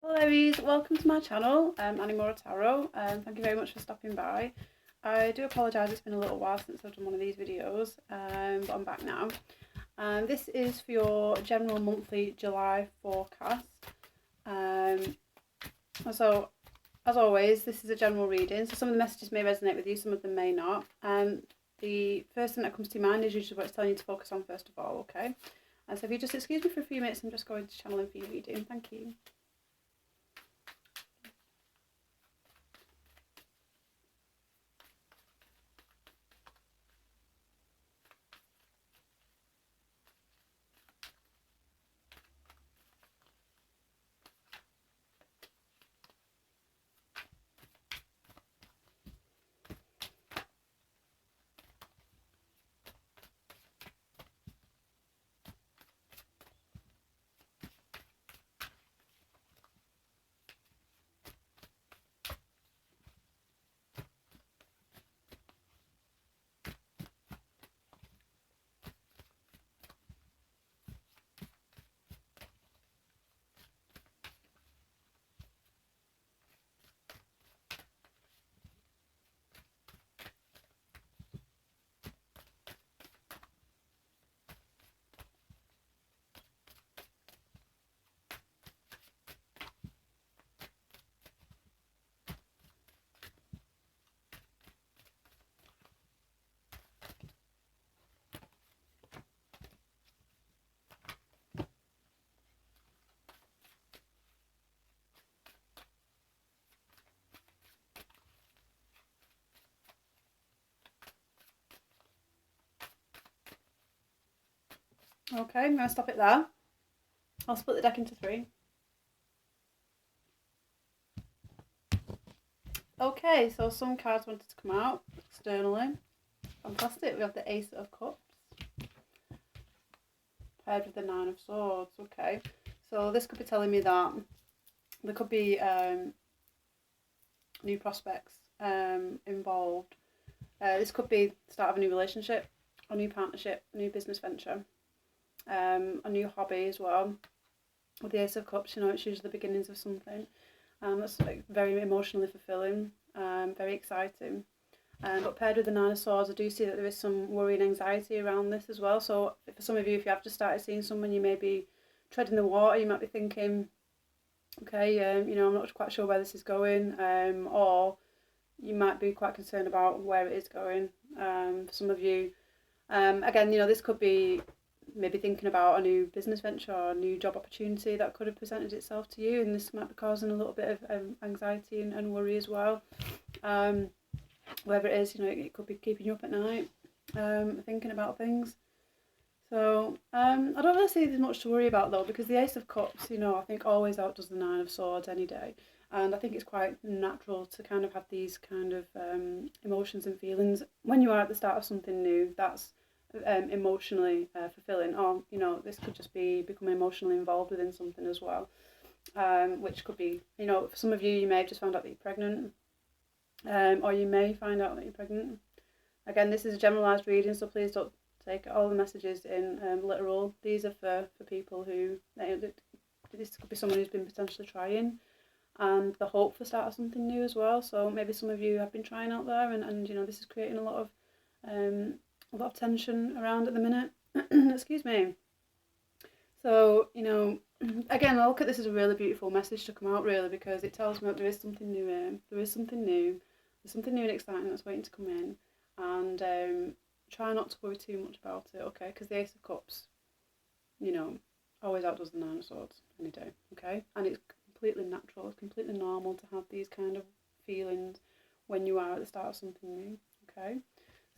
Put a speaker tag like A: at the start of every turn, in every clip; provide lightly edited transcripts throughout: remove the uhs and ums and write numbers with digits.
A: Hello Aries, welcome to my channel, Animora Tarot. Thank you very much for stopping by. I do apologise, it's been a little while since I've done one of these videos, but I'm back now. This is for your general monthly July forecast. So, as always, this is a general reading, so some of the messages may resonate with you, some of them may not. The first thing that comes to mind is usually what it's telling you to focus on first of all, okay? So if you just excuse me for a few minutes, I'm just going to channel in for your reading. Thank you. Okay, I'm going to stop it there. I'll split the deck into three. Okay, so some cards wanted to come out externally. Fantastic. We have the Ace of Cups paired with the Nine of Swords. Okay, so this could be telling me that there could be new prospects involved. This could be the start of a new relationship, a new partnership, a new business venture, a new hobby as well. With the Ace of Cups, you know, it's usually the beginnings of something. That's like very emotionally fulfilling, very exciting. But paired with the Nine of Swords, I do see that there is some worry and anxiety around this as well. So for some of you, if you have just started seeing someone, you may be treading the water. You might be thinking, okay, you know, I'm not quite sure where this is going, or you might be quite concerned about where it is going. For some of you, again, you know, this could be maybe thinking about a new business venture or a new job opportunity that could have presented itself to you, and this might be causing a little bit of anxiety and worry as well. Whatever it is, you know, it could be keeping you up at night, thinking about things. So I don't really see there's much to worry about though, because the Ace of Cups, you know, I think always outdoes the Nine of Swords any day. And I think it's quite natural to kind of have these kind of emotions and feelings when you are at the start of something new that's emotionally fulfilling. Or, you know, this could just be becoming emotionally involved within something as well, which could be, you know, for some of you, you may have just found out that you're pregnant, or you may find out that you're pregnant. Again, this is a generalised reading, so please don't take all the messages in literal. These are for people who, this could be someone who's been potentially trying, and the hope for start of something new as well. So maybe some of you have been trying out there, and you know, this is creating a lot of tension around at the minute. Excuse me. So, you know, again, I look at this as a really beautiful message to come out, really, because it tells me that there is something new in. There is something new. There's something new and exciting that's waiting to come in. And try not to worry too much about it, okay? Because the Ace of Cups, you know, always outdoes the Nine of Swords any day, okay? And it's completely natural, it's completely normal to have these kind of feelings when you are at the start of something new, okay?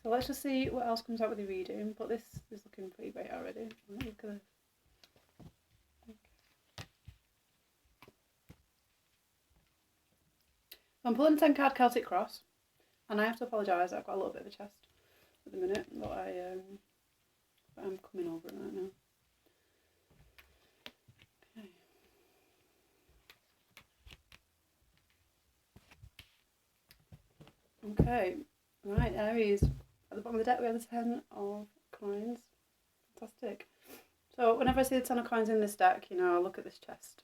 A: So let's just see what else comes out with the reading, but this is looking pretty great already. Look at this. I'm pulling a 10 card Celtic Cross, and I have to apologise, I've got a little bit of a chest at the minute, but I'm coming over it right now. Okay, right, Aries. At the bottom of the deck we have the 10 of coins. Fantastic. So whenever I see the 10 of coins in this deck, you know, I look at this chest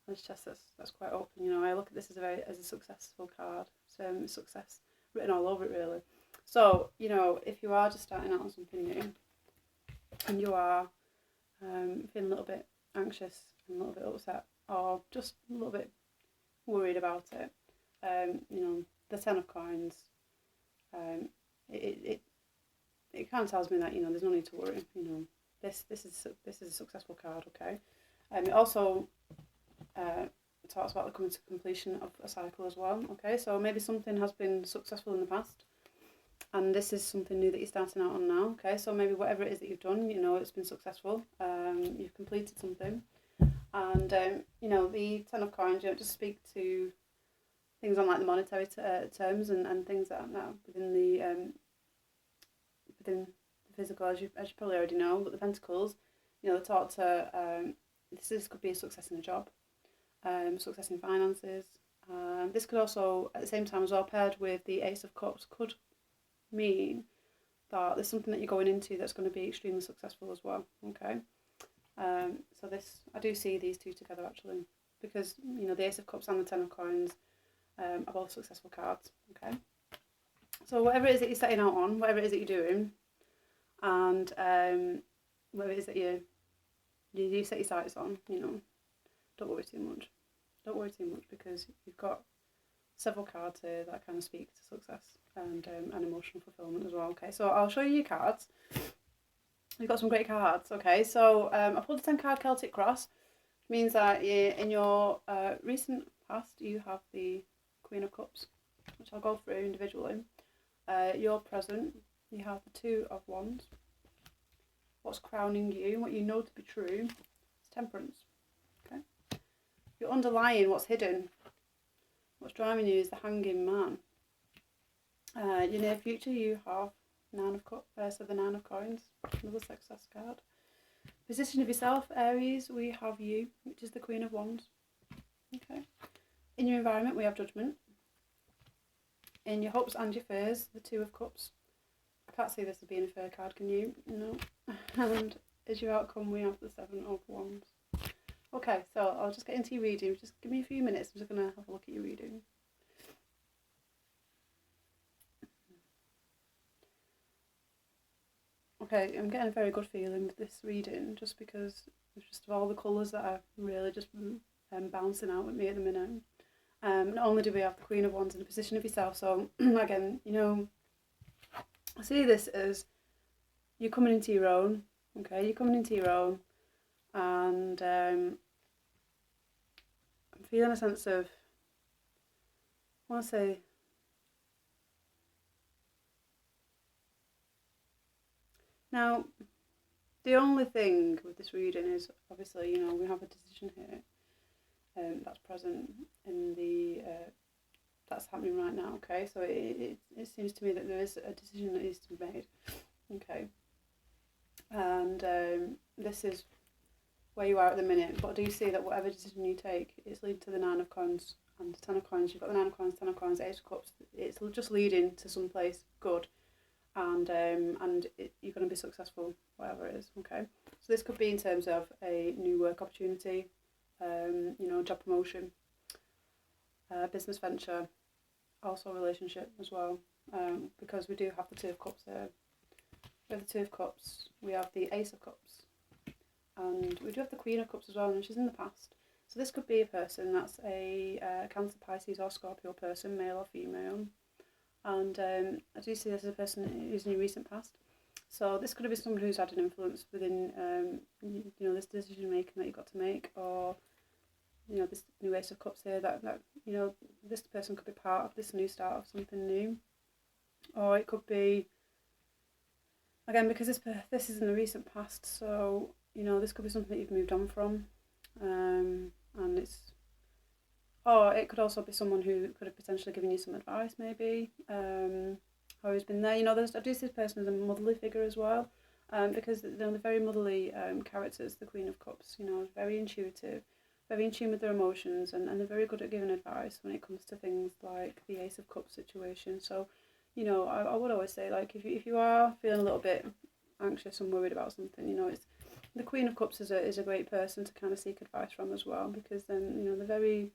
A: his chest that's quite open. You know, I look at this as a successful card. So success written all over it really. So, you know, if you are just starting out on something new and you are feeling a little bit anxious and a little bit upset or just a little bit worried about it, you know, the Ten of Coins, it kind of tells me that, you know, there's no need to worry. You know, this is a successful card, okay? It also talks about the coming to completion of a cycle as well, okay? So maybe something has been successful in the past, and this is something new that you're starting out on now, okay? So maybe whatever it is that you've done, you know, it's been successful. You've completed something, and you know, the Ten of Coins, you know, just speak to things on like the monetary terms and things that are now within the physical, as you probably already know. But the Pentacles, you know, they talk to this could be a success in a job, success in finances. This could also, at the same time as well, paired with the Ace of Cups, could mean that there's something that you're going into that's going to be extremely successful as well, okay? So this, I do see these two together actually, because, you know, the Ace of Cups and the Ten of Coins are both successful cards, okay? So whatever it is that you're setting out on, whatever it is that you're doing, and whatever it is that you set your sights on, you know, don't worry too much. Don't worry too much, because you've got several cards here that kind of speak to success and emotional fulfillment as well, okay? So I'll show you your cards. You've got some great cards, okay? So I pulled the 10 card Celtic Cross, which means that in your recent past you have the Queen of Cups, which I'll go through individually. Your present, you have the Two of Wands. What's crowning you, what you know to be true, is Temperance, okay? Your underlying, what's hidden, what's driving you is the Hanging Man. Your near future, you have Nine of Cups, so the Nine of Coins, another success card. Position of yourself, Aries, we have you, which is the Queen of Wands. Okay. In your environment, we have Judgment. In your hopes and your fears, the Two of Cups. I can't see this as being a fair card, can you? No. And as your outcome, we have the Seven of Wands. Okay, so I'll just get into your reading. Just give me a few minutes. I'm just going to have a look at your reading. Okay, I'm getting a very good feeling with this reading, just because it's just of all the colours that are really just bouncing out at me at the minute. Not only do we have the Queen of Wands in the position of yourself, so again, you know, I see this as you're coming into your own, okay? You're coming into your own, and I'm feeling a sense of, I want to say, now, the only thing with this reading is, obviously, you know, we have a decision here that's present in the, that's happening right now, okay? So it seems to me that there is a decision that needs to be made, okay? And this is where you are at the minute, but I do see that whatever decision you take, it's leading to the Nine of Coins and the Ten of Coins. You've got the Nine of Coins, Ten of Coins, Ace of Cups. It's just leading to some place good. And you're going to be successful, whatever it is, okay? So this could be in terms of a new work opportunity, you know, job promotion, business venture, also relationship as well, because we do have the Two of Cups here. We have the Two of Cups, we have the Ace of Cups, and we do have the Queen of Cups as well, and she's in the past. So this could be a person that's a Cancer, Pisces or Scorpio person, male or female. And I do see this as a person who's in your recent past. So this could have been someone who's had an influence within, you know, this decision making that you've got to make, or, you know, this new Ace of Cups here, that you know, this person could be part of this new start of something new. Or it could be, again, because this is in the recent past, so, you know, this could be something that you've moved on from, and it's, or it could also be someone who could have potentially given you some advice, maybe, or who's been there. You know, I do see this person as a motherly figure as well, because, you know, they're very motherly characters, the Queen of Cups, you know, very intuitive, very in tune with their emotions, and they're very good at giving advice when it comes to things like the Ace of Cups situation. So, you know, I would always say, like, if you are feeling a little bit anxious and worried about something, you know, the Queen of Cups is a great person to kind of seek advice from as well, because then, you know, they're very,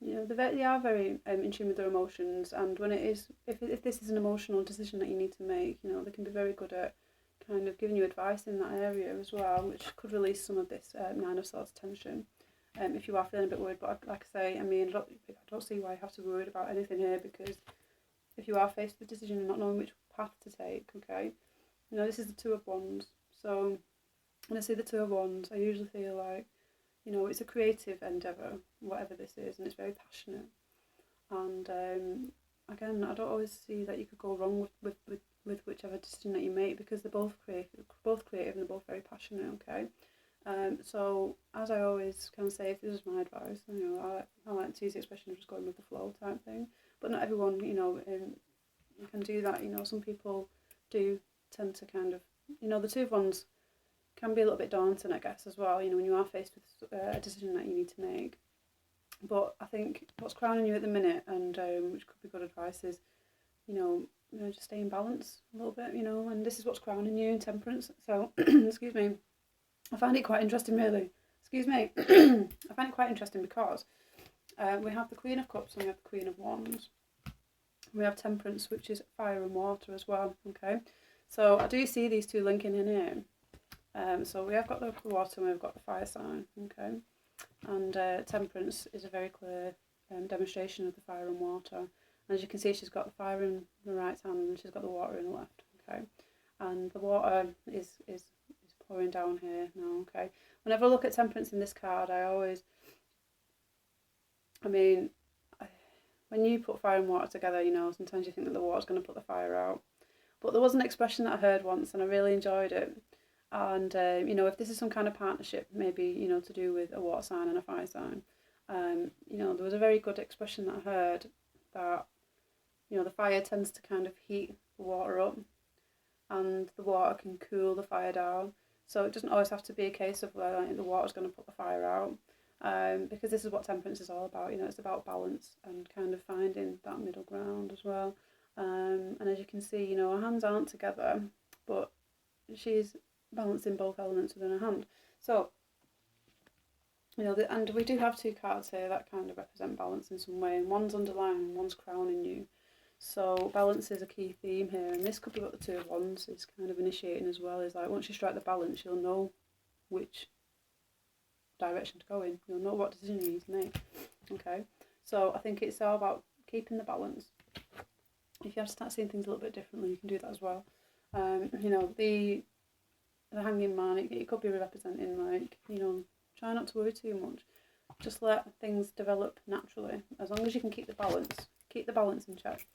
A: you know, they are very in tune with their emotions, and when it is, if this is an emotional decision that you need to make, you know, they can be very good at kind of giving you advice in that area as well, which could release some of this Nine of Swords tension. If you are feeling a bit worried, but like I say, I mean, I don't see why you have to be worried about anything here, because if you are faced with a decision and not knowing which path to take, okay, you know, this is the Two of Wands. So when I see the Two of Wands, I usually feel like, you know, it's a creative endeavour, whatever this is, and it's very passionate. And again, I don't always see that you could go wrong with whichever decision that you make, because they're both creative and they're both very passionate, okay? So as I always kind of say, if this is my advice, you know, I like to use the expression of just going with the flow type thing, but not everyone, you know, can do that. You know, some people do tend to kind of, you know, the Two of Wands can be a little bit daunting, I guess, as well, you know, when you are faced with a decision that you need to make. But I think what's crowning you at the minute, and which could be good advice, is, you know, just stay in balance a little bit, you know, and this is what's crowning you in Temperance. So, excuse me, I find it quite interesting, really. Excuse me. I find it quite interesting because we have the Queen of Cups and we have the Queen of Wands. We have Temperance, which is fire and water as well, okay? So I do see these two linking in here. So we have got the water and we've got the fire sign, okay? And Temperance is a very clear demonstration of the fire and water. And as you can see, she's got the fire in the right hand and she's got the water in the left, okay? And the water is pouring down here now, okay? Whenever I look at Temperance in this card, when you put fire and water together, you know, sometimes you think that the water's going to put the fire out. But there was an expression that I heard once and I really enjoyed it. And, you know, if this is some kind of partnership, maybe, you know, to do with a water sign and a fire sign, you know, there was a very good expression that I heard that, you know, the fire tends to kind of heat the water up and the water can cool the fire down. So it doesn't always have to be a case of where the water's going to put the fire out. Because this is what Temperance is all about, you know, it's about balance and kind of finding that middle ground as well. And as you can see, you know, her hands aren't together, but she's balancing both elements within her hand. So, you know, and we do have two cards here that kind of represent balance in some way, and one's underlying and one's crowning you. So balance is a key theme here, and this could be what the Two of Wands is kind of initiating as well, is like once you strike the balance, you'll know which direction to go in. You'll know what decision you need to make. Okay, so I think it's all about keeping the balance. If you have to start seeing things a little bit differently, you can do that as well. You know, the Hanging Man, it could be representing, like, you know, try not to worry too much. Just let things develop naturally. As long as you can keep the balance in check.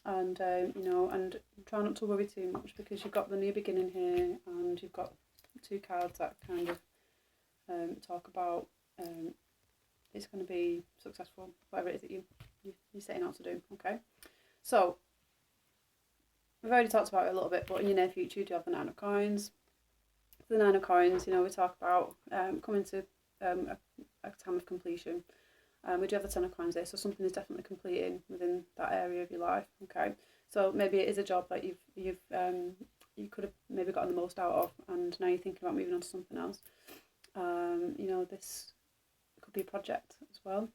A: And, you know, and try not to worry too much, because you've got the new beginning here and you've got two cards that kind of talk about it's going to be successful, whatever it is that you're setting out to do, okay? So, we've already talked about it a little bit, but in your near future you do have the Nine of Coins. The Nine of Coins, you know, we talk about coming to a time of completion. We do have the Ten of Coins there, so something is definitely completing within that area of your life, okay? So maybe it is a job that you could have maybe gotten the most out of, and now you're thinking about moving on to something else. You know, this could be a project as well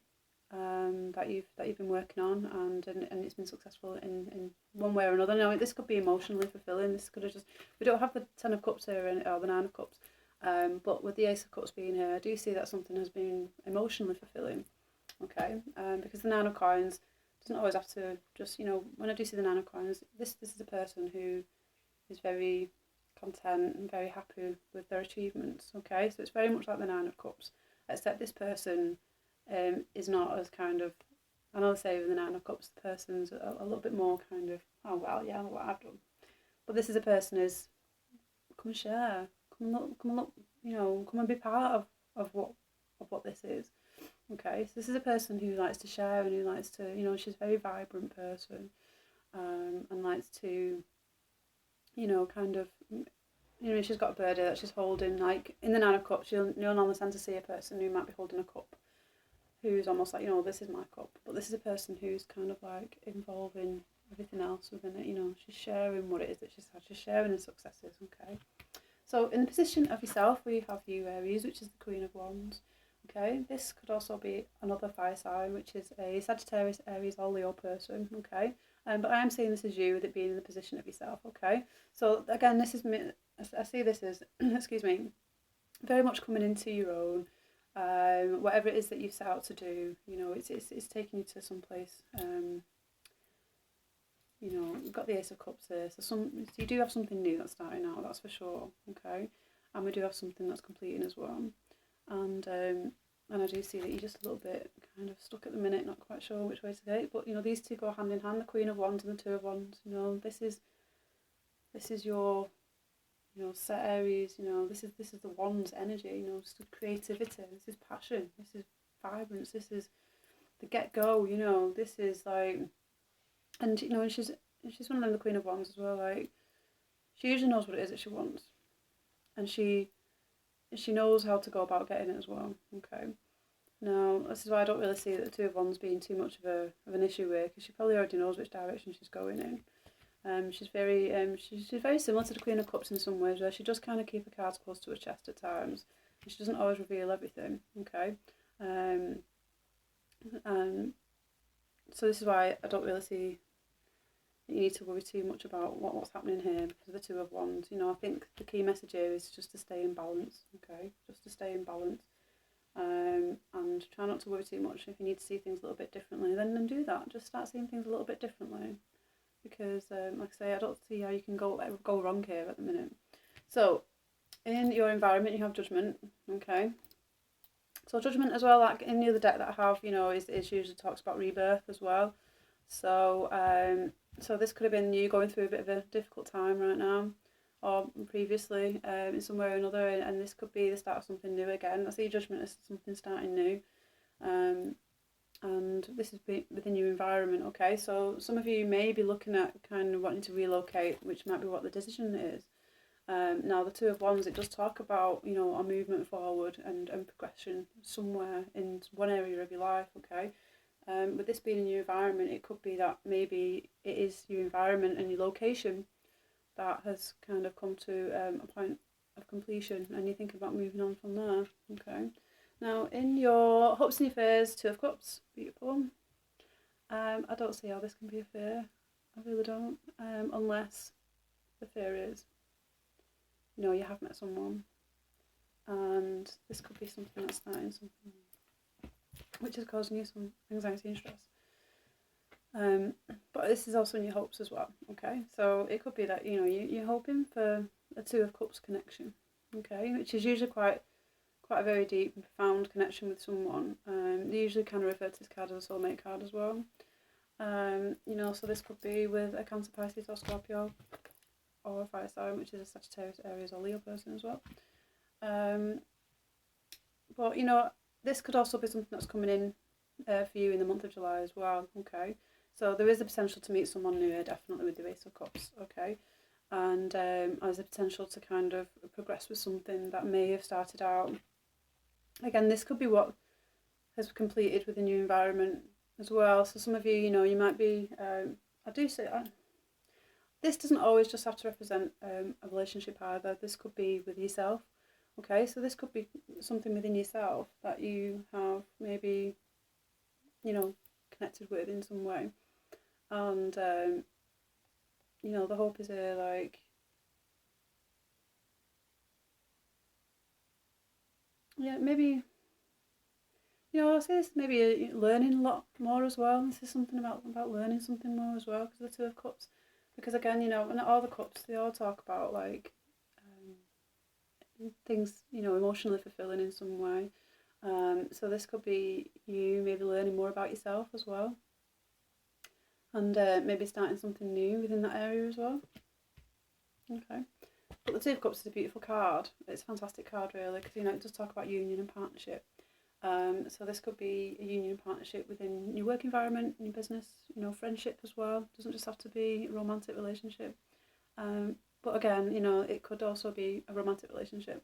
A: that you've been working on, and it's been successful in one way or another. Now, this could be emotionally fulfilling. This could have just, we don't have the Ten of Cups here or the Nine of Cups, but with the Ace of Cups being here, I do see that something has been emotionally fulfilling. Okay, because the Nine of Coins doesn't always have to just, you know, when I do see the Nine of Coins, this is a person who is very content and very happy with their achievements, okay? So it's very much like the Nine of Cups, except this person is not as kind of, I know they say with the Nine of Cups, the person's a little bit more kind of, oh, well, yeah, what I've done. But this is a person who's, come and share, come and look, you know, come and be part of what this is. Okay, so this is a person who likes to share and who likes to, you know, she's a very vibrant person, and likes to, you know, kind of, you know, she's got a birdie that she's holding, like, in the Nine of Cups, you'll normally tend to see a person who might be holding a cup, who's almost like, you know, this is my cup, but this is a person who's kind of like involving everything else within it, you know, she's sharing what it is that she's had, she's sharing her successes, okay? So in the position of yourself, we have you, Aries, which is the Queen of Wands. Okay, this could also be another fire sign, which is a Sagittarius, Aries, or Leo person. Okay, but I am seeing this as you, with it being in the position of yourself. Okay, so again, this is me. I see this as, excuse me, very much coming into your own. Whatever it is that you've set out to do, you know, it's taking you to some place. You know, you've got the Ace of Cups here, so you do have something new that's starting out, that's for sure. Okay, and we do have something that's completing as well, and I do see that you're just a little bit kind of stuck at the minute, not quite sure which way to go. But you know, these two go hand in hand, the Queen of Wands and the Two of Wands. You know, this is your, you know, set Aries. You know, this is the Wands energy. You know, just creativity. This is passion. This is vibrance. This is the get go. You know, this is like, and you know, and she's one of them, the Queen of Wands as well. Like, she usually knows what it is that she wants, and she knows how to go about getting it as well. Okay. Now, this is why I don't really see the Two of Wands being too much of an issue with, because she probably already knows which direction she's going in. She's very similar to the Queen of Cups in some ways, where she does kind of keep her cards close to her chest at times, and she doesn't always reveal everything. Okay. So this is why I don't really see that you need to worry too much about what's happening here, because of the Two of Wands. You know, I think the key message here is just to stay in balance. Okay, just to stay in balance. And try not to worry too much. If you need to see things a little bit differently, then do that. Just start seeing things a little bit differently, because like I say, I don't see how you can go wrong here at the minute. So in your environment, you have Judgment. Okay, so Judgment as well, like in the other deck that I have, you know, is usually talks about rebirth as well. So so this could have been you going through a bit of a difficult time right now, or previously, in some way or another, and this could be the start of something new again. I see Judgment as something starting new, and this is within your environment. Okay, so some of you may be looking at kind of wanting to relocate, which might be what the decision is. Now the Two of Wands, it does talk about, you know, a movement forward and progression somewhere in one area of your life. Okay, with this being in your environment, it could be that maybe it is your environment and your location that has kind of come to a point of completion, and you're thinking about moving on from there. Okay. Now, in your hopes and your fears, Two of Cups, beautiful. I don't see how this can be a fear. I really don't. Unless the fear is, you know, you have met someone, and this could be something that's starting something, which is causing you some anxiety and stress. But this is also in your hopes as well. Okay, so it could be that, you know, you're hoping for a Two of Cups connection. Okay, which is usually quite a very deep and profound connection with someone. They usually kind of refer to this card as a soulmate card as well. You know, so this could be with a Cancer, Pisces, or Scorpio, or a fire sign, which is a Sagittarius, Aries, or Leo person as well. But you know, this could also be something that's coming in for you in the month of July as well. Okay, so there is the potential to meet someone new here, definitely, with the Ace of Cups. Okay, and there's the potential to kind of progress with something that may have started out. Again, this could be what has completed within your environment as well. So some of you, you know, you might be, I do say, this doesn't always just have to represent a relationship either. This could be with yourself. Okay, so this could be something within yourself that you have maybe, you know, connected with in some way. And, you know, the hope is here, like, yeah, maybe, you know, I say this, maybe learning a lot more as well. This is something about learning something more as well, because of the Two of Cups. Because again, you know, and all the cups, they all talk about, like, things, you know, emotionally fulfilling in some way. So this could be you maybe learning more about yourself as well, and maybe starting something new within that area as well. Okay, but the Two of Cups is a beautiful card. It's a fantastic card, really, because, you know, it does talk about union and partnership. So this could be a union and partnership within your work environment, your business, you know, friendship as well. It doesn't just have to be a romantic relationship. But again, you know, it could also be a romantic relationship.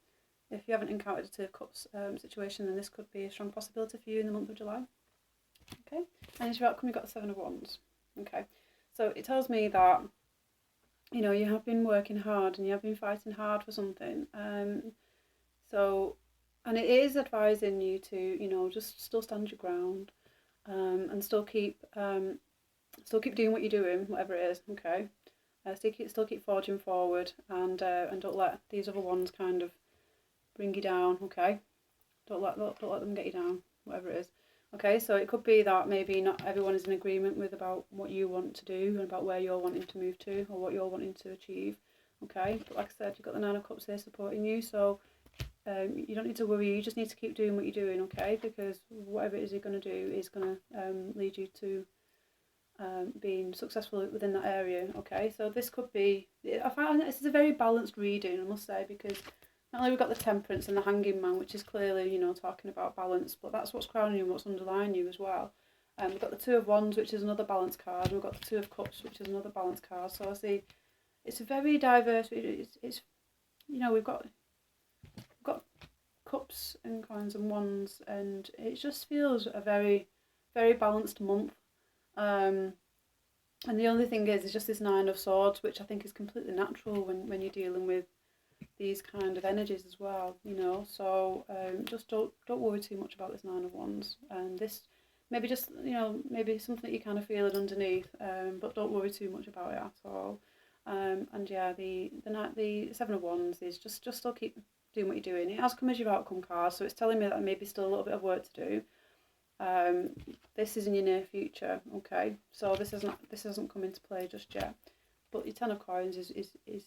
A: If you haven't encountered a Two of Cups situation, then this could be a strong possibility for you in the month of July. Okay, and as your outcome, you've got the Seven of Wands. Okay, so it tells me that you know, you have been working hard and you have been fighting hard for something. So, and it is advising you to, you know, just still stand your ground, and still keep doing what you're doing, whatever it is. Okay. Still keep forging forward, and don't let these other ones kind of bring you down. Okay. Don't let them get you down, whatever it is. Okay, so it could be that maybe not everyone is in agreement with about what you want to do and about where you're wanting to move to or what you're wanting to achieve. Okay, but like I said, you've got the Nine of Cups here supporting you, so you don't need to worry. You just need to keep doing what you're doing, okay? Because whatever it is you're going to do is going to lead you to being successful within that area. Okay, so this could be. I find this is a very balanced reading, I must say, because not only we've got the Temperance and the Hanging Man, which is clearly, you know, talking about balance, but that's what's crowning you and what's underlying you as well. We've got the Two of Wands, which is another balance card, and we've got the Two of Cups, which is another balance card. So I see it's a very diverse. It's you know, we've got cups and coins and wands, and it just feels a very, very balanced month. Um, and the only thing is just this Nine of Swords, which I think is completely natural when you're dealing with these kind of energies as well, you know. So just don't worry too much about this Nine of Wands, and this maybe just, you know, maybe something that you kind of feel it underneath, but don't worry too much about it at all. And yeah, the Seven of Wands is just still keep doing what you're doing. It has come as your outcome card, so it's telling me that maybe still a little bit of work to do. This is in your near future, okay? So this hasn't come into play just yet. But your Ten of Coins is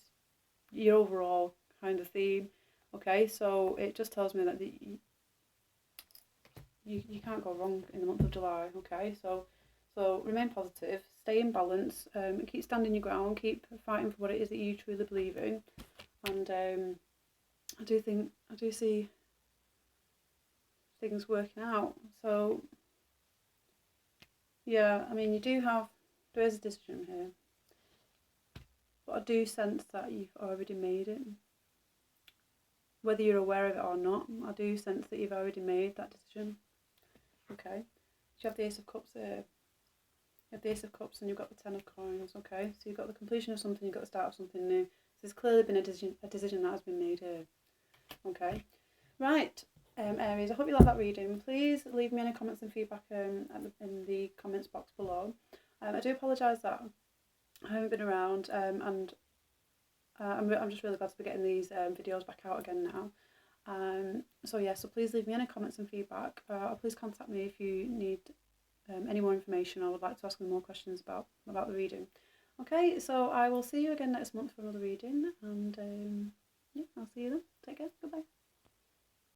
A: your overall kind of theme, okay? So it just tells me that you can't go wrong in the month of July, okay? So remain positive, stay in balance, keep standing your ground, keep fighting for what it is that you truly believe in, and I do see things working out. So yeah, I mean, there is a decision here, but I do sense that you've already made it. Whether you're aware of it or not, I do sense that you've already made that decision. Okay, you have the Ace of Cups here. You have the Ace of Cups and you've got the Ten of Coins, okay? So you've got the completion of something, you've got the start of something new. So there's clearly been a decision that has been made here, okay? Right, Aries, I hope you like that reading. Please leave me any comments and feedback in the comments box below. I do apologise that I haven't been around, and I'm just really glad to be getting these videos back out again now. So yeah, so please leave me any comments and feedback, or please contact me if you need any more information or would like to ask me more questions about the reading. Okay, so I will see you again next month for another reading, and yeah, I'll see you then. Take care. Goodbye.